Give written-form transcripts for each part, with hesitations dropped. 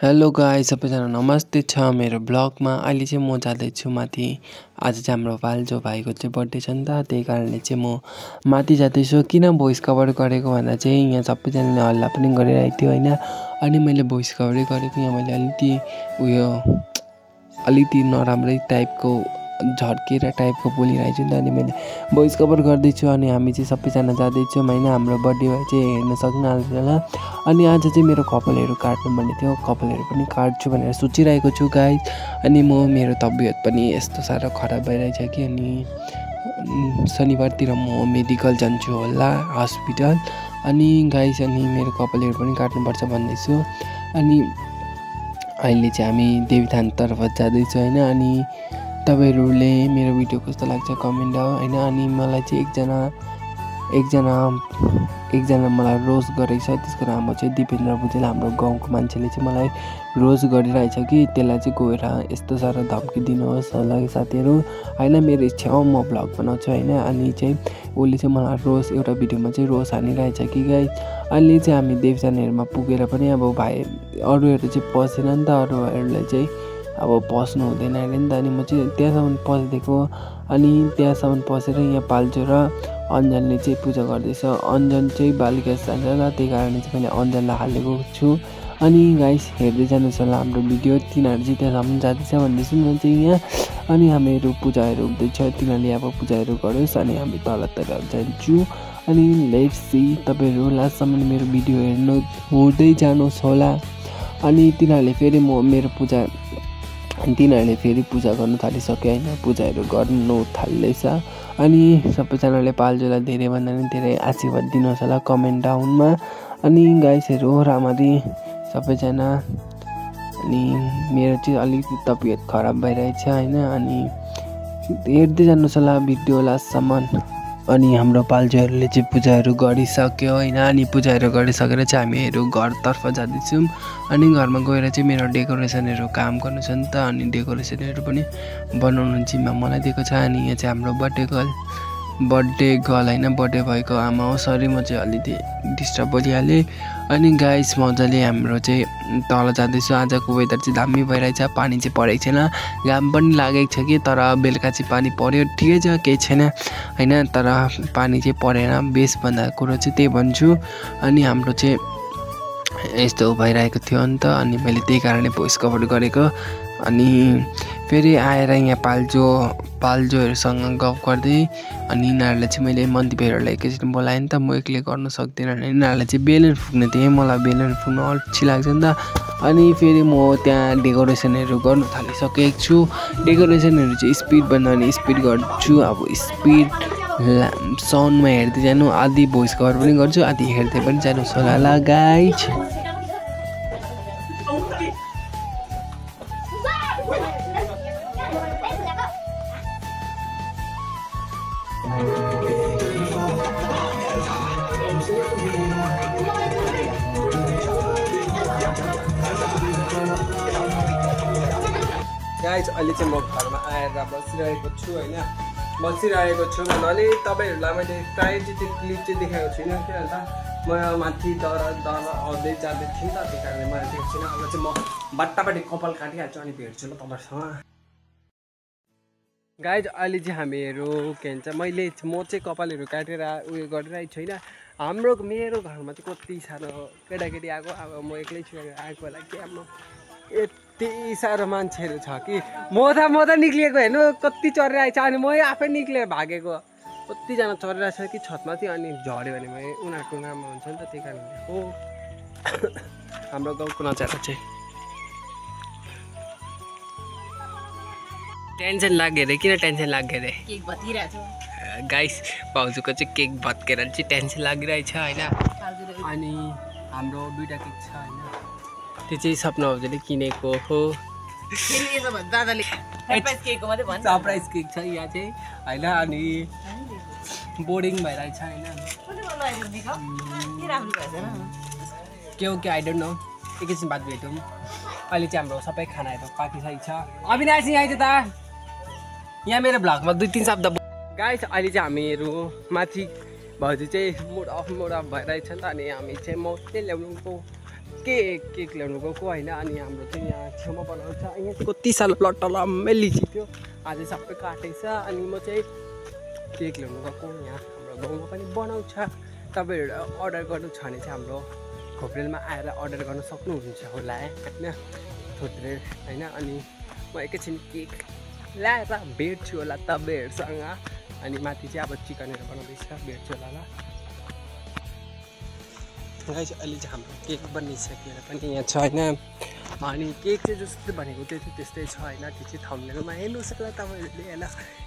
Hello guys सबैजना नमस्ते छ मेरो ब्लगमा। अहिले चाहिँ म जाँदैछु माथि। आज चाहिँ हाम्रो भाल्जो भाइको चाहिँ बर्थडे छ नि त, त्यही कारणले चाहिँ म माथि जाँदैछु। किन भोइस कभर गरेको भन्दा चाहिँ यहाँ सबैजनाले हल्ला पनि गरिरहेको थियो होइन। अनि मैले भोइस कभरै गरेको, यहाँ मैले अलिकति नराम्रै टाइपको झर्केर टाइपको बोलिरहेको छु नि त, अनि मैले भोइस कभर गर्दैछु। अनि हामी चाहिँ सबैजना जाँदैछौँ होइन, हाम्रो बर्थडे भाइ चाहिँ हेर्न सक्नुहुन्छ होला। अनि आज चाहिँ मेरो कपालहरू काट्नुपर्ने थियो, कपालहरू पनि काट्छु भनेर सोचिरहेको छु गाइस। अनि मेरो तबियत पनि यस्तो साह्रो खराब भइरहेछ कि, अनि शनिबारतिर म मेडिकल जान्छु होला, हस्पिटल। अनि गाइस अनि मेरो कपालहरू पनि काट्नुपर्छ भन्दैछु। अनि अहिले चाहिँ हामी देवीथानतर्फ जाँदैछौँ होइन। अनि तपाईँहरूले मेरो भिडियो कस्तो लाग्छ कमेन्ट होइन। अनि मलाई चाहिँ एकजना मलाई रोज गरेको छ, त्यसको नाम चाहिँ दिपेन्द्र भुजेल। हाम्रो गाउँको मान्छेले चाहिँ मलाई रोज गरिरहेछ कि त्यसलाई चाहिँ गएर यस्तो साह्रो धम्की दिनुहोस् होला साथीहरू होइन। मेरो इच्छा हो म भ्लग बनाउँछु होइन। अनि चाहिँ उसले चाहिँ मलाई रोज एउटा भिडियोमा चाहिँ रोज हानिरहेछ कि गाइस। अहिले चाहिँ हामी देवसानहरूमा पुगेर पनि अब भाइ अरूहरू चाहिँ पसेन नि त, अरूहरूलाई चाहिँ अब पस्नु हुँदैन अरे नि त। अनि म चाहिँ त्यहाँसम्म पसिदिएको। अनि त्यहाँसम्म पसेर यहाँ पाल्छु र अन्जनले चाहिँ पूजा गर्दैछ। अन्जन चाहिँ बालिका जान्छ र त्यही कारणले चाहिँ मैले अन्जनलाई हालेको छु। अनि गाइस हेर्दै जानुहोस् होला हाम्रो भिडियो। तिनीहरू चाहिँ त्यहाँसम्म जाँदैछ भन्दैछु म चाहिँ यहाँ। अनि हामीहरू पूजाहरू हुँदैछ, तिनीहरूले अब पूजाहरू गरोस् अनि हामी तलतिर जान्छु। अनि लेट्स सी, तपाईँहरू लास्टसम्म मेरो भिडियो हेर्नु हुँदै जानुहोस् होला। अनि तिनीहरूले फेरि पूजा गर्नु थालिसक्यो होइन, पूजाहरू गर्नु थाल्दैछ। अनि सबैजनाले पाल्जोलाई धेरैभन्दा पनि धेरै आशीर्वाद दिनुहोस् होला कमेन्ट डाउनमा। अनि गाइसहरू राम्ररी सबैजना। अनि मेरो चाहिँ अलिकति तबियत खराब भइरहेछ होइन। अनि हेर्दै जानुहोस् होला भिडियो लास्टसम्म। अनि हाम्रो पाल्जोहरूले चाहिँ पूजाहरू गरिसक्यो होइन। अनि पूजाहरू गरिसकेर चाहिँ हामीहरू घरतर्फ जाँदैछौँ। अनि घरमा गएर चाहिँ मेरो डेकोरेसनहरू काम गर्नु छ नि त, अनि डेकोरेसनहरू पनि बनाउनु जिम्मा मलाई दिएको छ। अनि यहाँ चाहिँ हाम्रो बर्थडे गर्ल होइन, बर्थडे भएको आमा हो। सरी म चाहिँ अलिकति डिस्टर्ब बोलिहालेँ। अनि गाइस मजाले हाम्रो चाहिँ तल जाँदैछु। आजको वेदर चाहिँ दामी भइरहेछ, पानी चाहिँ परेको छैन, घाम पनि लागेको छ कि, तर बेलुका चाहिँ पानी पऱ्यो ठिकै छ, केही छैन होइन। तर पानी चाहिँ परेन, बेस भन्दा कुरो चाहिँ त्यही भन्छु। अनि हाम्रो चाहिँ यस्तो भइरहेको थियो नि त, अनि मैले त्यही कारणले भोइस कभर गरेको। अनि फेरि आएर यहाँ पाल्जोहरूसँग गफ गर्दै, अनि यिनीहरूलाई चाहिँ मैले मन्दिरहरूलाई एकैचोटि बोलाएँ नि त, म एक्लै गर्न सक्दिनँ भने यिनीहरूलाई चाहिँ बेलुन फुक्ने थिएँ, मलाई बेलुन फुक्नु अल्छी लाग्छ नि त। अनि फेरि म त्यहाँ डेकोरेसनहरू गर्नु थालिसकेको छु। डेकोरेसनहरू चाहिँ स्पिड भन्दा पनि स्पिड गर्छु। अब स्पिड साउन्डमा हेर्दै जानु, आधी भोइस कभर पनि गर्छु, आधी हेर्दै पनि जानुहोस् होला ल गाइज। गाइज अहिले चाहिँ म घरमा आएर बसिरहेको छु होइन। भन्नाले तपाईँहरूलाई मैले प्रायः चाहिँ त्यो क्लिप चाहिँ देखाएको छुइनँ, किन भन्दा म माथि दर आउँदै जाँदै थिएँ नि त, त्यही कारणले मलाई देखाएको छुइनँ। अब चाहिँ म बाटाबाटी कपाल काटिहाल्छु अनि भेट्छु ल तपाईँहरूसँग। गाइज अहिले चाहिँ हामीहरू के भन्छ, म चाहिँ कपालहरू काटेर उयो गरिरहेको छु होइन। मेरो घरमा चाहिँ कति साह्रो केटाकेटी आएको, अब म एक्लै छु आएको होला कि, अब यति साह्रो मान्छेहरू छ कि म त निक्लिएको हेर्नु कति चढिरहेको छ। अनि म आफै निक्लेर भागेको, कतिजना चढिरहेको छ कि छतमा चाहिँ, अनि झऱ्यो भने उनीहरूको नाममा हुन्छ नि त, त्यही कारणले हो। हाम्रो गाउँको नजारा चाहिँ टेन्सन लाग्यो अरे। किन टेन्सन लाग्यो अरे? केक भत्किरहेको छ गाइस, भाउजूको चाहिँ केक भत्केर चाहिँ टेन्सन लागिरहेछ होइन। अनि हाम्रो दुईवटा केक छ होइन, त्यो चाहिँ सपना भाउजूले किनेको हो। दादाले सरप्राइज केक छ यहाँ चाहिँ होइन। अनि बोर्डिङ भइरहेछ होइन, के हो कि आई डोन्ट नो, एकैछिन बाद भेटौँ। अहिले चाहिँ हाम्रो सबै खानाहरू पाकिसकेको छ। अविनाश यहाँ आइज त, यहाँ मेरो भ्लगमा 2-3 शब्द। गाइस अहिले चाहिँ हामीहरू माथि भाउजू चाहिँ मुड अफ भइरहेछ नि त, अनि हामी चाहिँ म चाहिँ ल्याउनुको केक ल्याउनु गएको होइन। अनि हाम्रो चाहिँ यहाँ छेउमा बनाउँछ। यहाँ चाहिँ कति साल लट्टलम्मै लिची थियो, आज सबै काटेछ। अनि म चाहिँ केक ल्याउनु गएको। यहाँ हाम्रो गाउँमा पनि बनाउँछ। तपाईँहरू अर्डर गर्नु छ भने चाहिँ हाम्रो खोप्रेलमा आएर अर्डर गर्न सक्नुहुन्छ होला होइन थोत्रे होइन। अनि म एकैछिन केक ल्याएर भेट्छु होला तपाईँहरूसँग। अनि माथि चाहिँ अब चिकनहरू बनाउँदैछ, भेट्छु होला ल गाइस। अहिले चाहिँ हाम्रो केक बनिसकेर पनि यहाँ छ होइन। अनि केक चाहिँ जस्तो भनेको त्यो चाहिँ त्यस्तै छ होइन। त्यो चाहिँ थम्बनेलमा हेर्नुहोस् होला तपाईँहरूले होइन।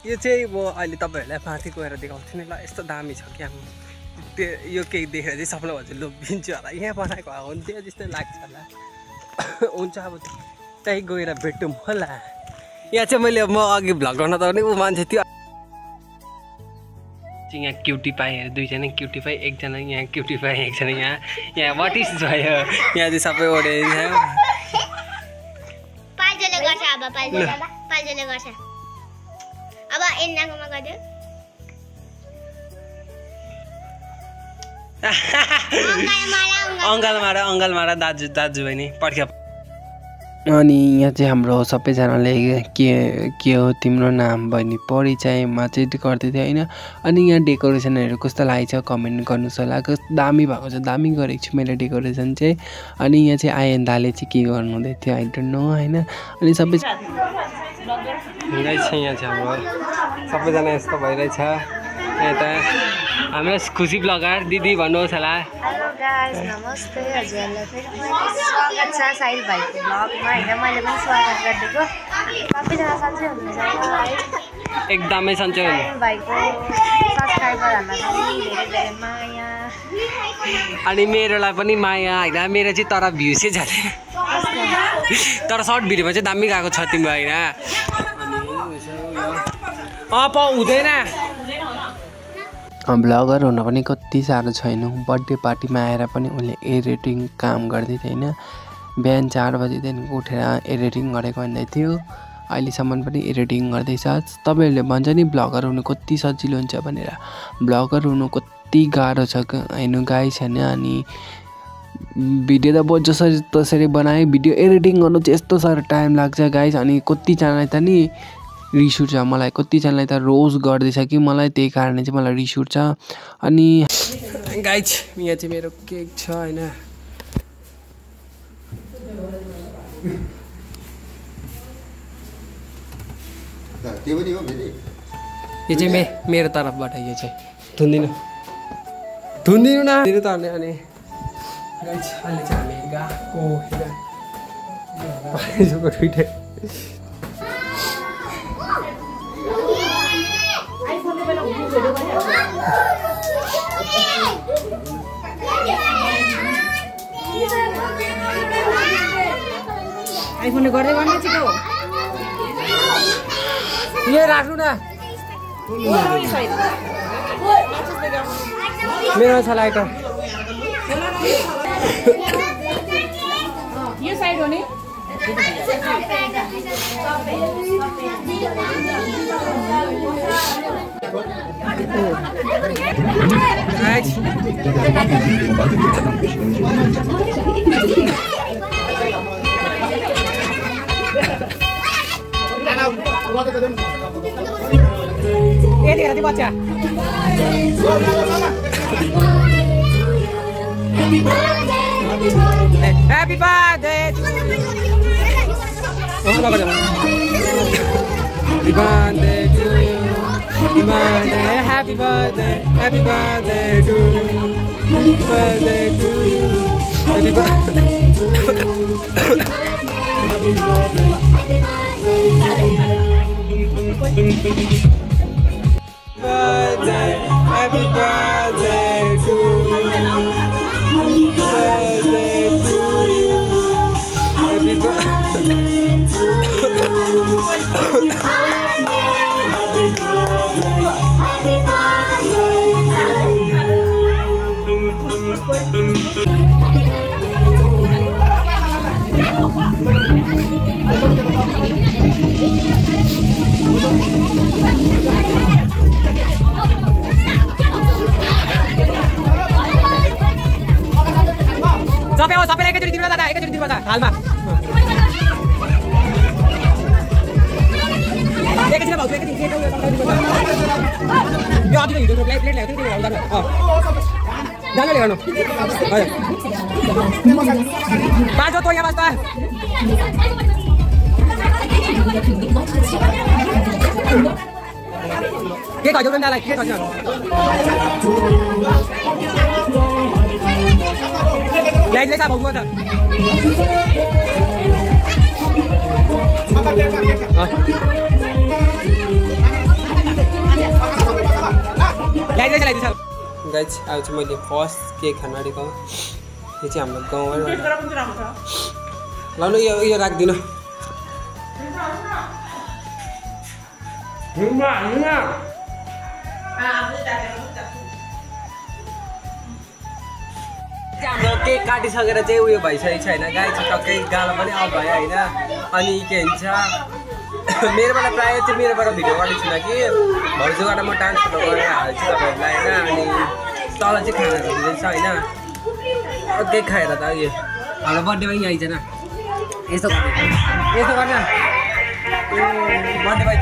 यो चाहिँ म अहिले तपाईँहरूलाई माथि गएर देखाउँछु नि ल। यस्तो दामी छ क्या, त्यो यो केक देखेर चाहिँ सबैलाई भन्छ लोभिन्छु होला, यहाँ बनाएको हुन्थ्यो जस्तो लाग्छ होला। हुन्छ अब त्यहीँ गएर भेटौँ होला। यहाँ चाहिँ मैले म अघि भ्लग गर्न त ऊ मान्छे थियो यहाँ क्युटी पाएँ, दुईजना क्युटी पाएँ, एकजना यहाँ क्युटी पाएँ, एकजना यहाँ वाट इज भयो। यहाँ चाहिँ सबै ओडेन्स पाल्जोले गर्छ अब पाल्जोले गर्छ अब एन्नाकोमा गर्यो। अङ्गाल मारा दाजु बहिनी पर्ख्या। अनि यहाँ चाहिँ हाम्रो सबैजनाले के हो तिम्रो नाम बहिनी परिचयमा चाहिँ गर्दै थियो होइन। अनि यहाँ डेकोरेसनहरू कस्तो लागेको छ कमेन्ट गर्नुहोस् होला। कस्तो दामी भएको छ, दामी गरेको छु मैले डेकोरेसन चाहिँ। अनि यहाँ चाहिँ आयन्दाले चाहिँ के गर्नु हुँदै थियो आई डोन्ट नो होइन। अनि सबै छ यहाँ चाहिँ हाम्रो सबैजना यस्तो भइरहेछ। यता हाम्रो खुसी ब्लगर दिदी भन्नुहोस् होला। हेलो गाइस नमस्ते, हजुरहरूलाई फेरि स्वागत छ साहिल भाइको ब्लगमा होइन। मैले पनि स्वागत गरिदिएको, सबैजना सन्चै हुनुहुन्छ है। एकदमै सन्चै हुनु। साहिल भाइको सब्सक्राइबरहरूलाई पनि धेरै धेरै माया। अनि मेरोलाई पनि माया होइन। मेरो चाहिँ तर भ्युसै जाने, तर सर्ट भिडियोमा चाहिँ दामी गएको छ तिम्रो होइन। हुँदैन ब्लगर हुन पनि कति साह्रो छैन। बर्थडे पार्टीमा आएर पनि उसले एडिटिङ काम गर्दै थियो होइन। बिहान 4 बजीदेखिको उठेर एडिटिङ गरेको भन्दै थियो। अहिलेसम्म पनि एडिटिङ गर्दैछ। तपाईँहरूले भन्छ नि ब्लगर हुनु कति सजिलो हुन्छ भनेर, ब्लगर हुनु कति गाह्रो छ होइन गाइस होइन। अनि भिडियो त जसरी तसरी बनाएँ, भिडियो एडिटिङ गर्नु चाहिँ यस्तो साह्रो टाइम लाग्छ गाइस। अनि कतिजनालाई त नि रिस उठ्छ, मलाई कतिजनालाई त रोज गर्दैछ कि मलाई, त्यही कारणले चाहिँ मलाई रिस उठ्छ। अनि गाइस यहाँ चाहिँ मेरो केक छ होइन। यो चाहिँ मेरो तर्फबाट यो चाहिँ धुन्दिनु न तर्ने। अनि गाइस अहिले चाहिँ हामी गएको ठुइटै आइफोनले गर्दै गर्नु छिटो यो राख्नु न। मेरो छ लाइटर यो साइड हो नि। ये बच्चा Happy birthday to you. Happy birthday to you. Happy birthday, happy birthday to you. Happy birthday to you. Happy birthday. Happy birthday to you. Happy birthday to you. Happy birthday to you. थालमा एकैछिन भाउ एकैछिन के यो अघि हिँड्नु plate ल्याएको थियो नि जानु ल्याउनु हजुर बाजो त यहाँ बस्दा के खाइदियो नि दालाई के खाइदियो ल्याइले सा भाउको त गाइस आज चाहिँ मैले फर्स्ट केक खान आँटेको यो चाहिँ हाम्रो गाउँबाट ल यो राख्दिनु हाम्रो केक काटिसकेर चाहिँ उयो भइसकेको छ होइन गाई चाहिँ टक्कै गालो पनि अफ भयो होइन अनि के भन्छ मेरोबाट प्रायः चाहिँ मेरोबाट भिडियो गरेको छुइनँ कि भर्जुबाट म ट्रान्सफर गरेर हाल्छु तपाईँहरूलाई होइन अनि तल चाहिँ खानाहरू दिँदैछ होइन केक खाएर त यो हाम्रो बर्थडेमा यहीँ आइज न यस्तो गर्ने बर्थडे भाइ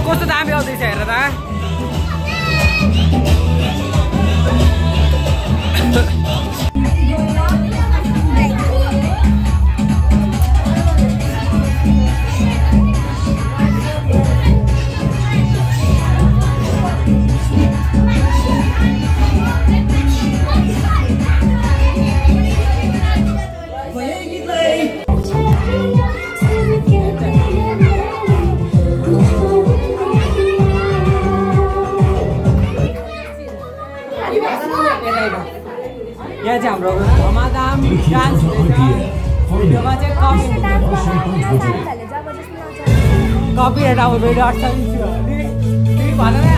कस्तो दामी आउँदैछ हेर त यहाँ चाहिँ हाम्रो धमाधाम डान्स भिडियोमा चाहिँ कपिराइट आउनु डट्छ भनेर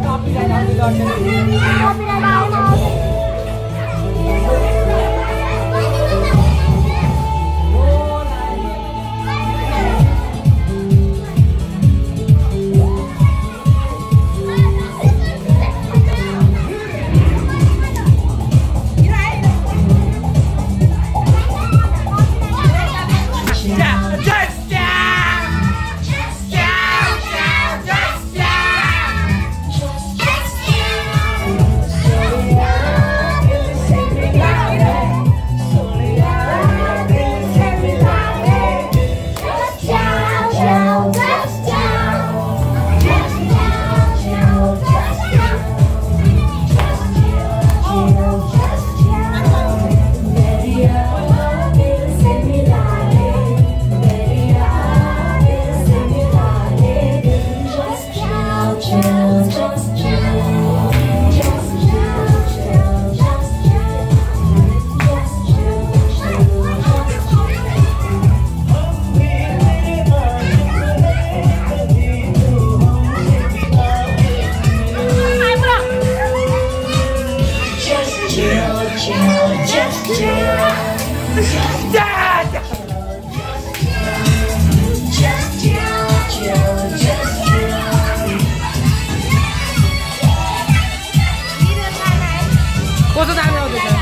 कपिराइट आउनु डट्छ कस्तो दामी आउँदैछ